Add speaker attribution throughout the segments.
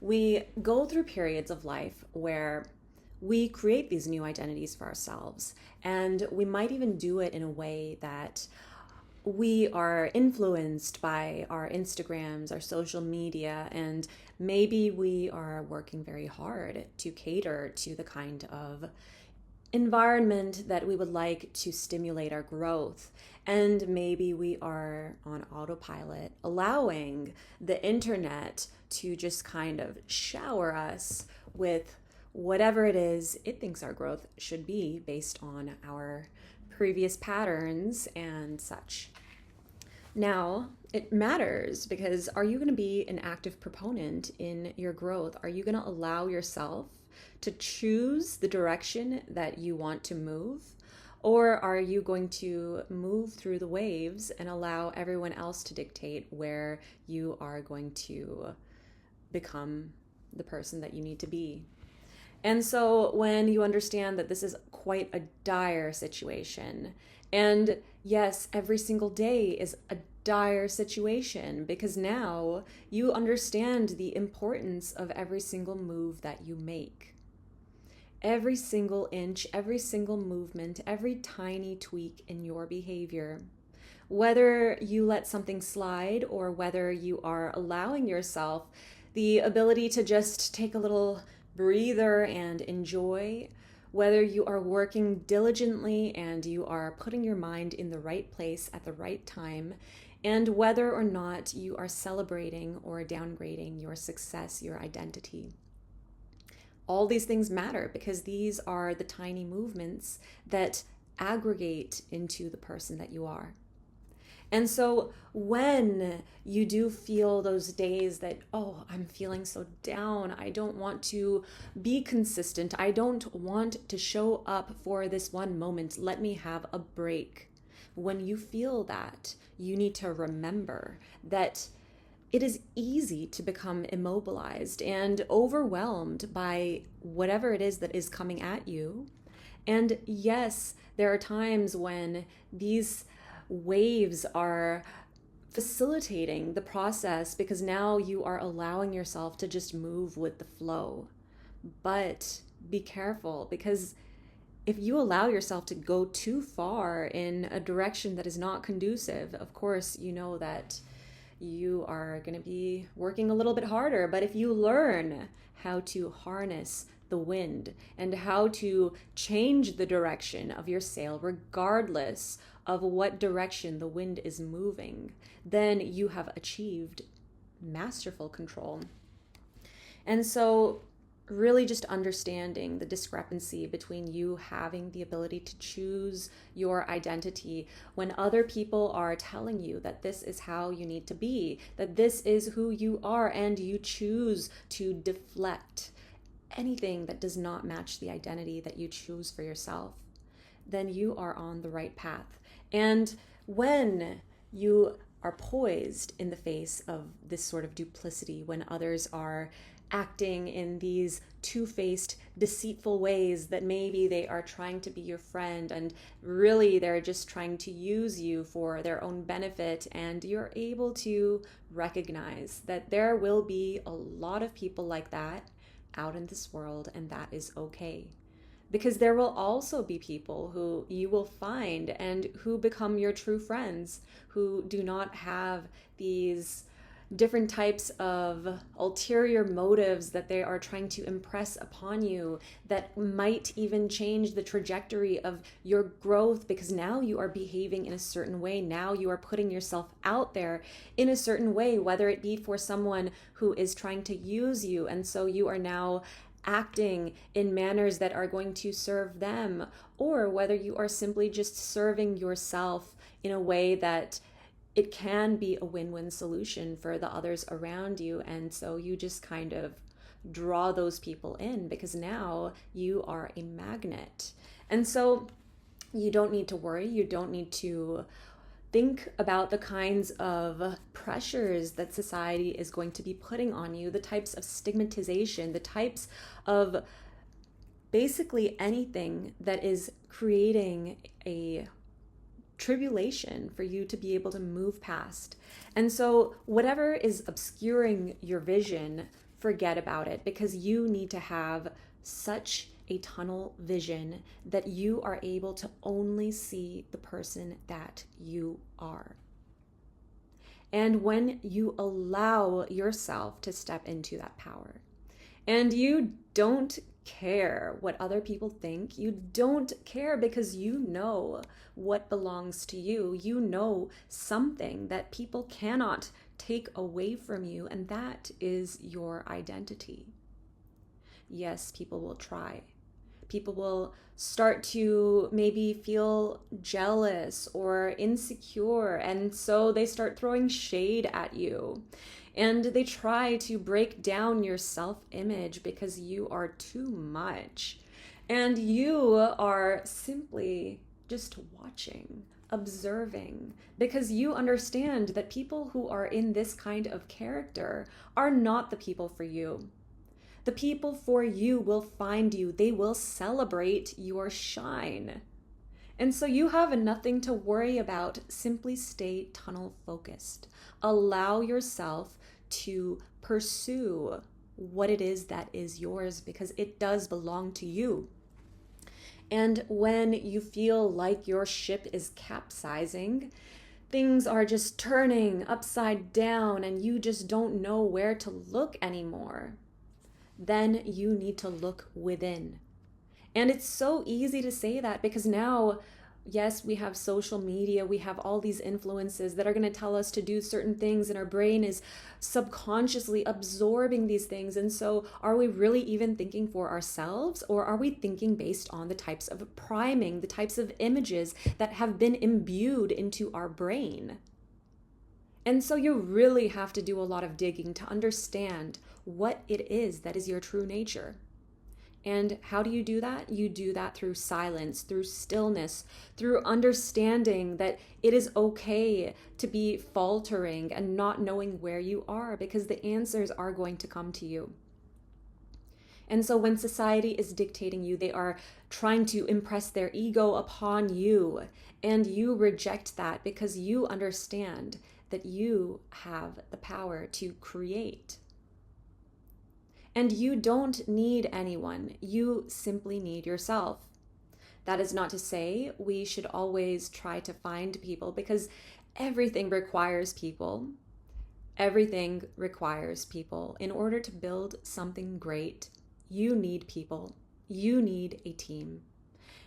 Speaker 1: we go through periods of life where we create these new identities for ourselves. And we might even do it in a way that we are influenced by our Instagrams, our social media, and maybe we are working very hard to cater to the kind of environment that we would like to stimulate our growth. And maybe we are on autopilot, allowing the internet to just kind of shower us with whatever it is it thinks our growth should be based on our previous patterns and such. Now, it matters because are you going to be an active proponent in your growth? Are you going to allow yourself to choose the direction that you want to move? Or are you going to move through the waves and allow everyone else to dictate where you are going to become the person that you need to be? And so when you understand that this is quite a dire situation, and yes, every single day is a dire situation because now you understand the importance of every single move that you make. Every single inch, every single movement, every tiny tweak in your behavior. Whether you let something slide or whether you are allowing yourself the ability to just take a little breather and enjoy, whether you are working diligently and you are putting your mind in the right place at the right time, and whether or not you are celebrating or downgrading your success, your identity. All these things matter because these are the tiny movements that aggregate into the person that you are. And so when you do feel those days that, oh, I'm feeling so down, I don't want to be consistent, I don't want to show up for this one moment, let me have a break. When you feel that, you need to remember that it is easy to become immobilized and overwhelmed by whatever it is that is coming at you. And yes, there are times when these waves are facilitating the process because now you are allowing yourself to just move with the flow. But be careful because if you allow yourself to go too far in a direction that is not conducive, of course, you know that you are going to be working a little bit harder. But if you learn how to harness the wind and how to change the direction of your sail, regardless of what direction the wind is moving, then you have achieved masterful control. And so really just understanding the discrepancy between you having the ability to choose your identity when other people are telling you that this is how you need to be, that this is who you are, and you choose to deflect anything that does not match the identity that you choose for yourself, then you are on the right path. And when you are poised in the face of this sort of duplicity, when others are acting in these two-faced, deceitful ways that maybe they are trying to be your friend and really they're just trying to use you for their own benefit, and you're able to recognize that there will be a lot of people like that out in this world, and that is okay. Because there will also be people who you will find and who become your true friends, who do not have these different types of ulterior motives that they are trying to impress upon you that might even change the trajectory of your growth, because now you are behaving in a certain way. Now you are putting yourself out there in a certain way, whether it be for someone who is trying to use you, and so you are now acting in manners that are going to serve them, or whether you are simply just serving yourself in a way that it can be a win-win solution for the others around you. And so you just kind of draw those people in because now you are a magnet. And so you don't need to worry. You don't need to think about the kinds of pressures that society is going to be putting on you, the types of stigmatization, the types of basically anything that is creating a tribulation for you to be able to move past. And so whatever is obscuring your vision forget about it, because you need to have such a tunnel vision that you are able to only see the person that you are. And when you allow yourself to step into that power, and you don't care what other people think, you don't care because you know what belongs to you. You know something that people cannot take away from you, and that is your identity. Yes, people will try. People will start to maybe feel jealous or insecure, and so they start throwing shade at you. And they try to break down your self-image because you are too much. And you are simply just watching, observing, because you understand that people who are in this kind of character are not the people for you. The people for you will find you. They will celebrate your shine. And so you have nothing to worry about. Simply stay tunnel focused. Allow yourself to pursue what it is that is yours, because it does belong to you. And when you feel like your ship is capsizing, things are just turning upside down and you just don't know where to look anymore, then you need to look within. And it's so easy to say that because now, yes, we have social media, we have all these influences that are going to tell us to do certain things, and our brain is subconsciously absorbing these things. And so are we really even thinking for ourselves, or are we thinking based on the types of priming, the types of images that have been imbued into our brain? And so you really have to do a lot of digging to understand what it is that is your true nature. And how do you do that? You do that through silence, through stillness, through understanding that it is okay to be faltering and not knowing where you are, because the answers are going to come to you. And so when society is dictating you, they are trying to impress their ego upon you, and you reject that because you understand that you have the power to create. And you don't need anyone. You simply need yourself. That is not to say we should always try to find people, because everything requires people. Everything requires people. In order to build something great, you need people. You need a team.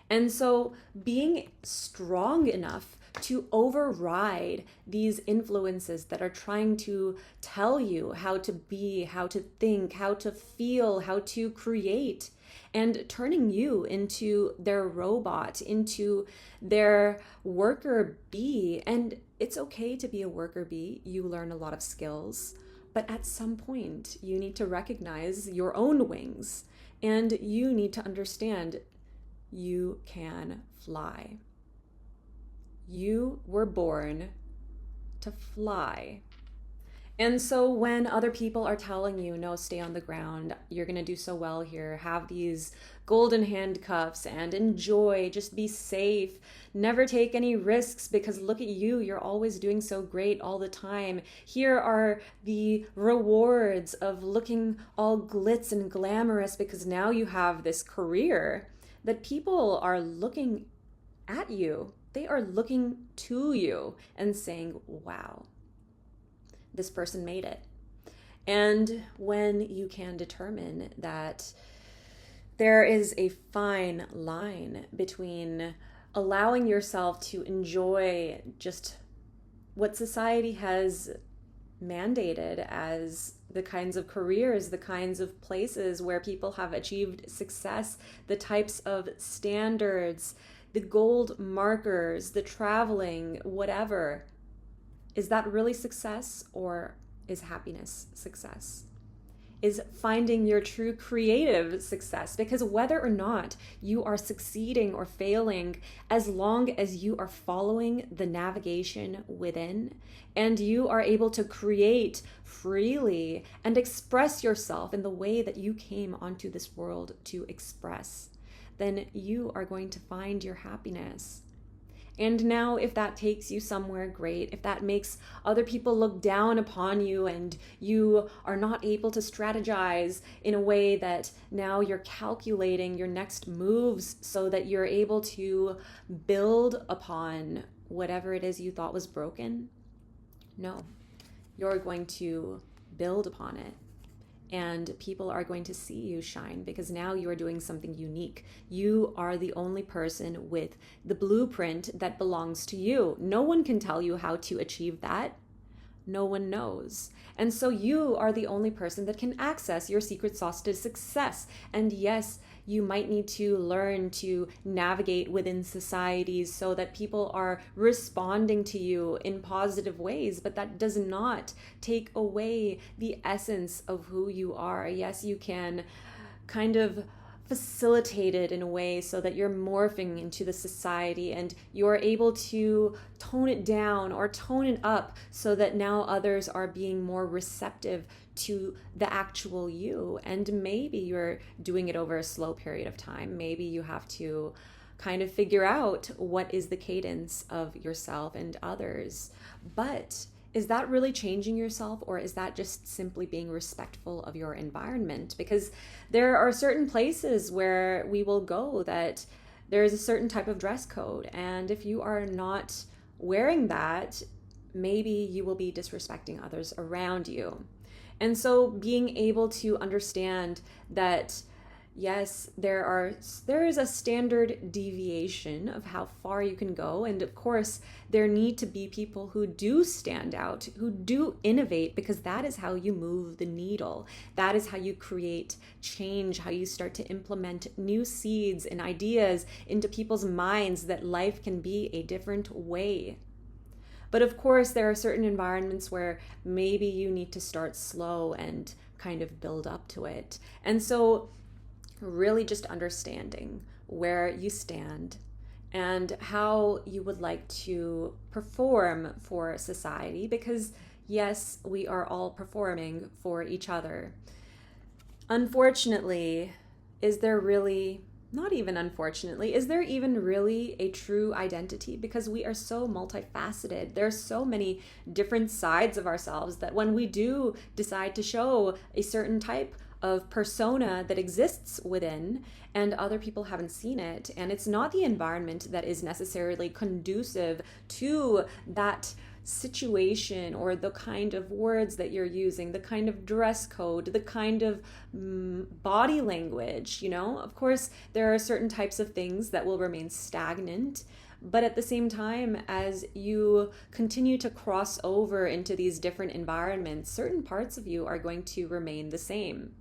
Speaker 1: And so being strong enough to override these influences that are trying to tell you how to be, how to think, how to feel, how to create, and turning you into their robot, into their worker bee. And it's okay to be a worker bee. You learn a lot of skills, but at some point you need to recognize your own wings, and you need to understand you can fly. You were born to fly. And so when other people are telling you, no, stay on the ground, you're going to do so well here, have these golden handcuffs and enjoy, just be safe, never take any risks because look at you, you're always doing so great all the time. Here are the rewards of looking all glitz and glamorous because now you have this career that people are looking at you. They are looking to you and saying, wow, this person made it. And when you can determine that there is a fine line between allowing yourself to enjoy just what society has mandated as the kinds of careers, the kinds of places where people have achieved success, the types of standards, the gold markers, the traveling, whatever. Is that really success, or is happiness success? Is finding your true creative success? Because whether or not you are succeeding or failing, as long as you are following the navigation within and you are able to create freely and express yourself in the way that you came onto this world to express, then you are going to find your happiness. And now, if that takes you somewhere, great. If that makes other people look down upon you and you are not able to strategize in a way that now you're calculating your next moves so that you're able to build upon whatever it is you thought was broken, no, you're going to build upon it. And people are going to see you shine because now you are doing something unique. You are the only person with the blueprint that belongs to you. No one can tell you how to achieve that. No one knows. And so you are the only person that can access your secret sauce to success. And yes, you might need to learn to navigate within societies so that people are responding to you in positive ways, but that does not take away the essence of who you are. Yes, you can kind of facilitate it in a way so that you're morphing into the society and you're able to tone it down or tone it up so that now others are being more receptive to the actual you. And maybe you're doing it over a slow period of time. Maybe you have to kind of figure out what is the cadence of yourself and others. But is that really changing yourself, or is that just simply being respectful of your environment? Because there are certain places where we will go that there is a certain type of dress code. And if you are not wearing that, maybe you will be disrespecting others around you. And so being able to understand that yes, there is a standard deviation of how far you can go. And of course, there need to be people who do stand out, who do innovate, because that is how you move the needle. That is how you create change, how you start to implement new seeds and ideas into people's minds that life can be a different way. But of course, there are certain environments where maybe you need to start slow and kind of build up to it. And so really just understanding where you stand and how you would like to perform for society, because yes, we are all performing for each other. Unfortunately, is there really, not even unfortunately, is there even really a true identity? Because we are so multifaceted. There are so many different sides of ourselves that when we do decide to show a certain type of persona that exists within and other people haven't seen it, and it's not the environment that is necessarily conducive to that situation or the kind of words that you're using, the kind of dress code, the kind of body language, of course there are certain types of things that will remain stagnant. But at the same time, as you continue to cross over into these different environments, certain parts of you are going to remain the same.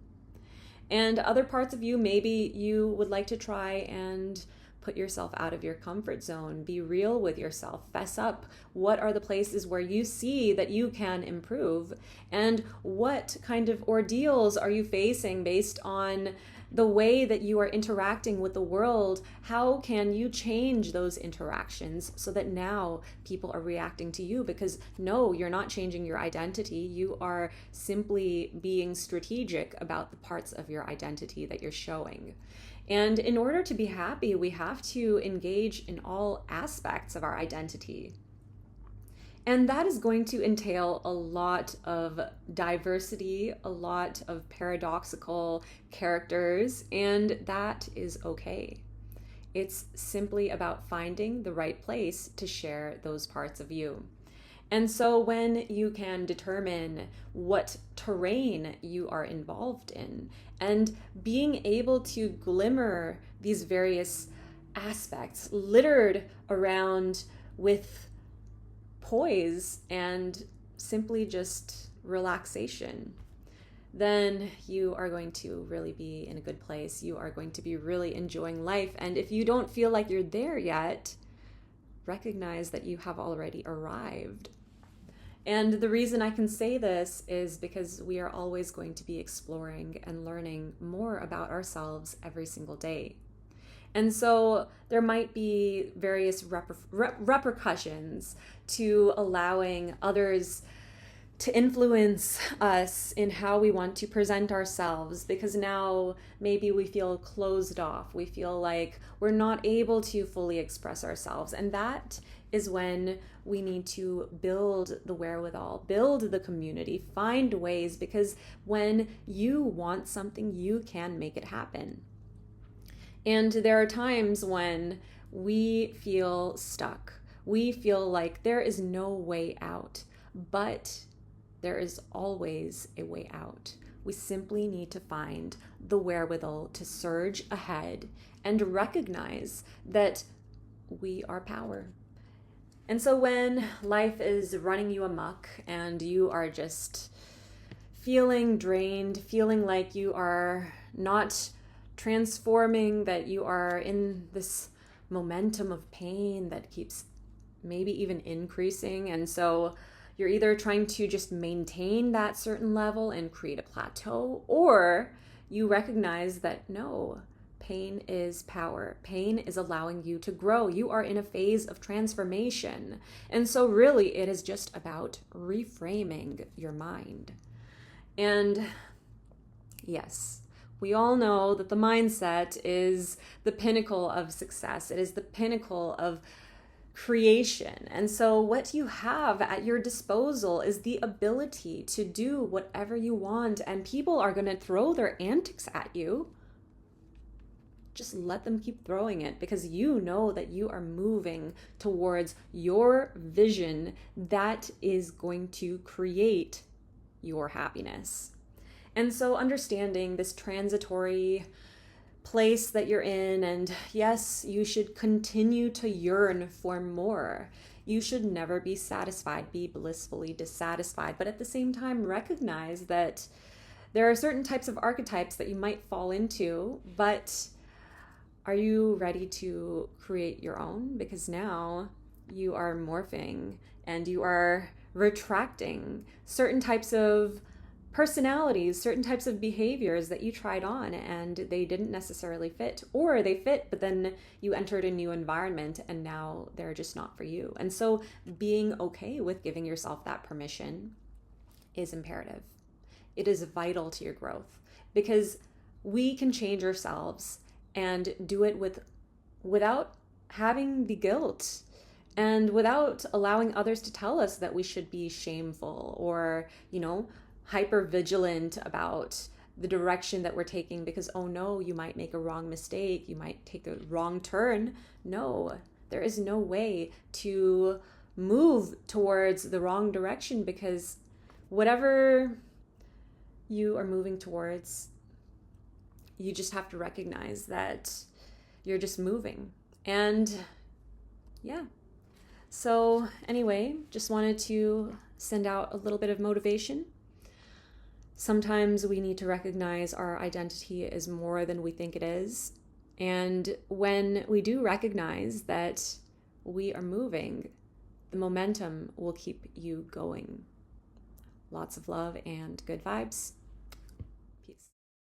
Speaker 1: And other parts of you, maybe you would like to try and put yourself out of your comfort zone, be real with yourself, fess up. What are the places where you see that you can improve? And what kind of ordeals are you facing based on the way that you are interacting with the world? How can you change those interactions so that now people are reacting to you? Because no, you're not changing your identity. You are simply being strategic about the parts of your identity that you're showing. And in order to be happy, we have to engage in all aspects of our identity. And that is going to entail a lot of diversity, a lot of paradoxical characters, and that is okay. It's simply about finding the right place to share those parts of you. And so when you can determine what terrain you are involved in and being able to glimmer these various aspects littered around with poise and simply just relaxation, then you are going to really be in a good place. You are going to be really enjoying life. And if you don't feel like you're there yet, recognize that you have already arrived. And the reason I can say this is because we are always going to be exploring and learning more about ourselves every single day. And so there might be various repercussions to allowing others to influence us in how we want to present ourselves, because now maybe we feel closed off. We feel like we're not able to fully express ourselves. And that is when we need to build the wherewithal, build the community, find ways, because when you want something, you can make it happen. And there are times when we feel stuck. We feel like there is no way out, but there is always a way out. We simply need to find the wherewithal to surge ahead and recognize that we are power. And so when life is running you amok and you are just feeling drained, feeling like you are not transforming, that you are in this momentum of pain that keeps maybe even increasing, and so you're either trying to just maintain that certain level and create a plateau, or you recognize that no, pain is power. Pain is allowing you to grow. You are in a phase of transformation. And so really it is just about reframing your mind. And yes, we all know that the mindset is the pinnacle of success. It is the pinnacle of creation. And so what you have at your disposal is the ability to do whatever you want, and people are going to throw their antics at you. Just let them keep throwing it, because you know that you are moving towards your vision that is going to create your happiness. And so understanding this transitory place that you're in, and yes, you should continue to yearn for more. You should never be satisfied, be blissfully dissatisfied, but at the same time recognize that there are certain types of archetypes that you might fall into, but are you ready to create your own? Because now you are morphing and you are retracting certain types of personalities, certain types of behaviors that you tried on and they didn't necessarily fit, or they fit, but then you entered a new environment and now they're just not for you. And so being okay with giving yourself that permission is imperative. It is vital to your growth, because we can change ourselves and do it without having the guilt and without allowing others to tell us that we should be shameful or, hyper vigilant about the direction that we're taking, because, oh no, you might make a wrong mistake, you might take a wrong turn. No, there is no way to move towards the wrong direction, because whatever you are moving towards, you just have to recognize that you're just moving. And yeah. So anyway, just wanted to send out a little bit of motivation. Sometimes we need to recognize our identity is more than we think it is. And when we do recognize that we are moving, the momentum will keep you going. Lots of love and good vibes.